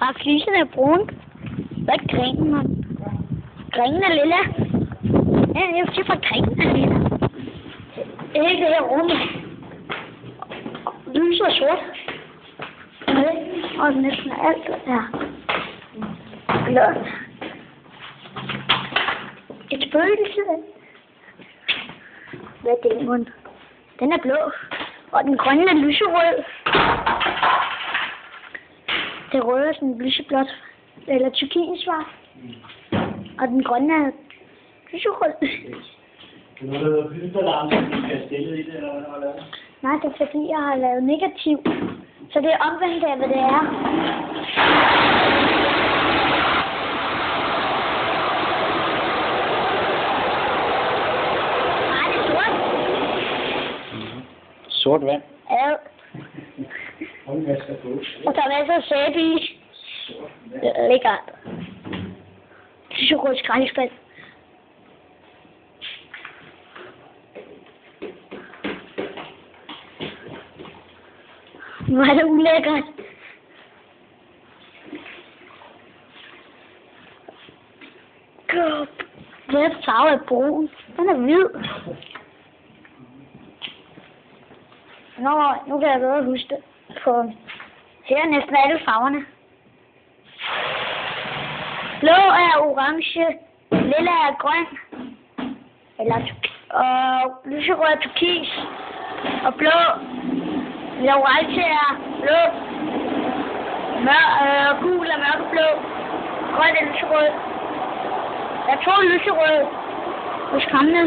Og fliserne er brune. Hvad er grenen, mand? Grenen er lilla. Ja, jeg vil sige, for grenen er lilla. Det er ikke det her rum. Lys og sort. Og næsten alt er blåt. Et spøgelse. Hvad er det, mund? Den er blå. Og den grønne er lyserød. Det røde er sådan lyseblåt. Eller turkisvart. Og den grønne er lyserød. Det er noget, der hedder byttalarm, som du skal stille i det, eller hvad du har lavet? Nej, det er fordi, jeg har lavet negativ. Så det er omvendt af, hvad det er. Nej, det er sort. Sort vand. Ja. Håndvasker på. Og der er masser af sæbe i. Lækkert. Lyserød skraldespand. Nu er det ulækkert. God. Den farve er brun. Den er hvid. Nu kan jeg bedre huske det. Her er næsten alle farverne. Blå er orange. Lilla er grøn. Og lyserød er turkis. Og blå. Eller orange er blå. Gul er mørkeblå. Grøn er lyserød. Jeg tror lyserød. Det er skræmmende.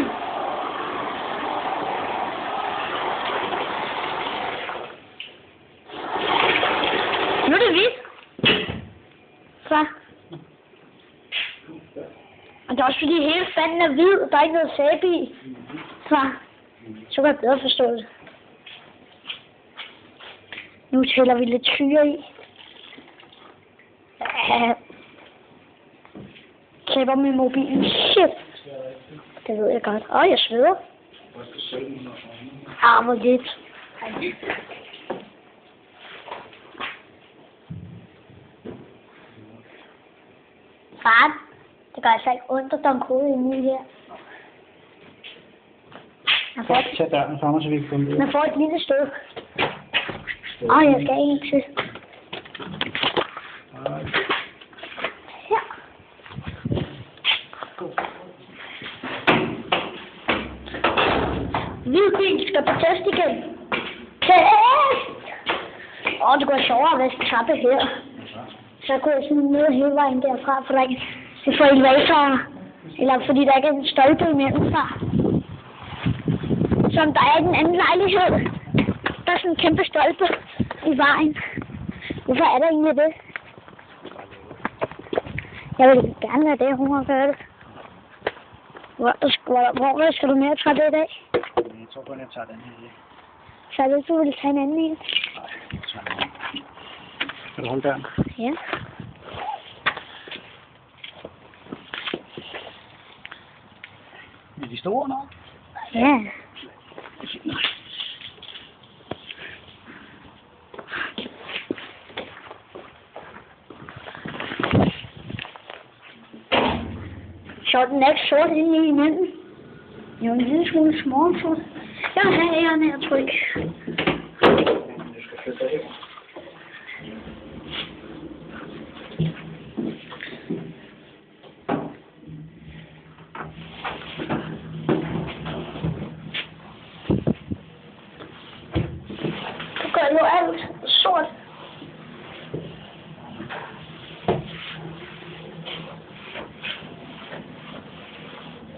Nu er det hvidt. Så. Og det er også fordi hele fanden er hvid, og der er ikke noget sæbe i. Så kan jeg bedre forstå det. Nu tæller vi lidt syre i. Klipper med mobilen. Shit. Det ved jeg godt. Jeg sveder. Hvor lidt. Far, det gør altså ikke ondt at dunke hovedet ind i her. Tag døren fra mig, så vi kan komme Man får et lille stykke. Jeg skal en til. Her. Hvidvin skal på test igen. Test! Det går sjovere at vaske trappe her. Så kunne jeg sådan møde hele vejen derfra, for der ikke er for elevatorer. Eller fordi der ikke er en stolpe imellem fra. Som der er i den anden lejlighed. Der er sådan en kæmpe stolpe i vejen. Hvorfor er der egentlig det? Jeg vil gerne have det, hun har gjort det. Hvor skal du mere trappe i dag? Jeg tror kun, jeg tager den her. Så er det, du vil tage en anden en? Nej, jeg tager den. Kan du holde døren? Ja. Er de store nok? Ja. Så den er ikke sort inde i imellem. Det er jo en lille smule småsort. Jeg vil have æren af at trykke. Du skal flytte dig. Du gør jo alt sort.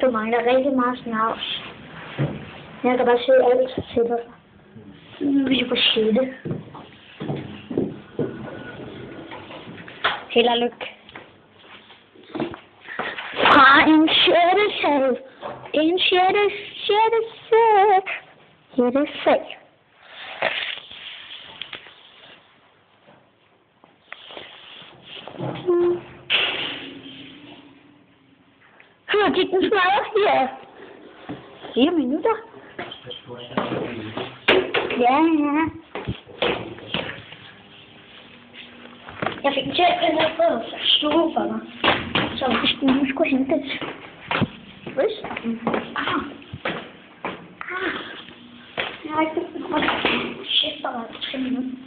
Du mangler rigtig meget snavs. Jeg kan bare se alt sætter sig. Vi skal på shit. Held og lykke. Fra en sjette sal. En sjette sal. Sjette sal. Gik den smadret? Ja. 4 minutter. Ja. Jeg fik en tjek ned på stue for mig. Så hvis du nu skulle hentes. Hvis? Jeg har ikke det. Shit, der var 3 minutter.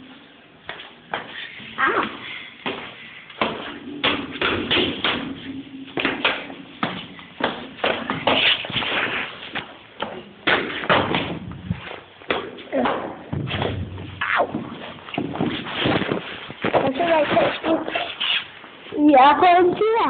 Ja, på en tur.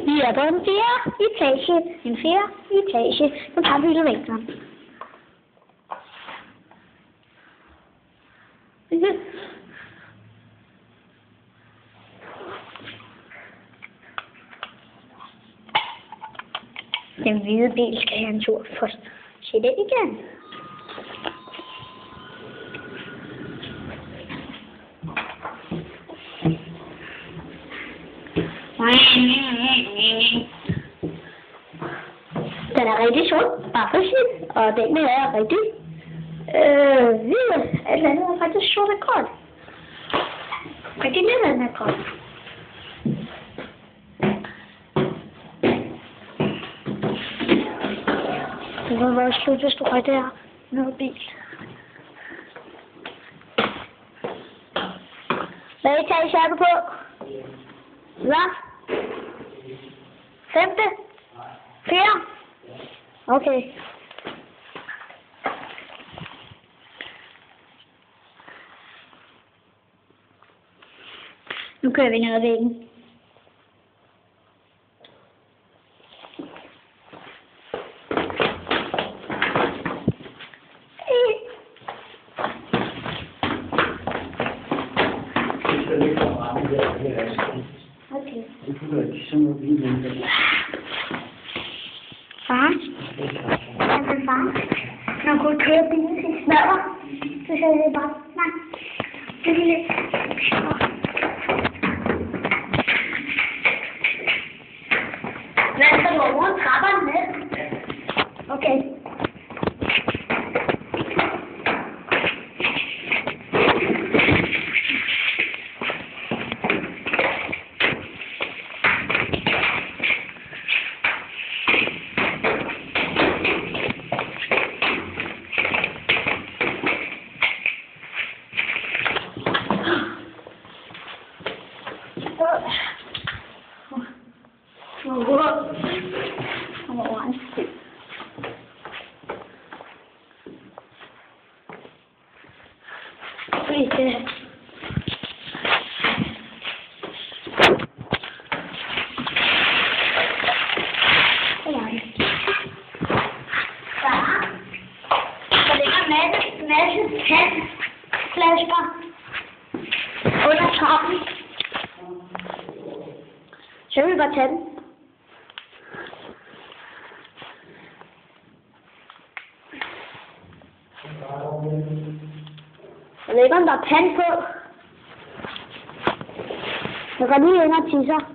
Vi er på en 4. etage. En 4. etage. Nu tager vi hele vægten. Den hvide bil skal have en tur først. Se det igen. Den er rigtig sort, bare præcis. Og den er rigtig hvid. Eller andet er faktisk sort og grøn. Rigtig lidt af den er grøn. Det var vores slut, hvis du røg der. Noget bil. Hvad etage er du på? Hvad? 5. 4? Okay. Nu kører vi ned ad væggen. Okay. Det kunne være sådan noget vildt. Far? Altså far? Når du kører bilen til smadre, så sagde jeg bare, nej, det vil ikke. Hvad skal du over trapperne ned? Okay. Lite. Der ligger en masse tandflasker under trappen. Så vil vi bare tage den. Der ligger en der pand på. Jeg går lige ind og tisser.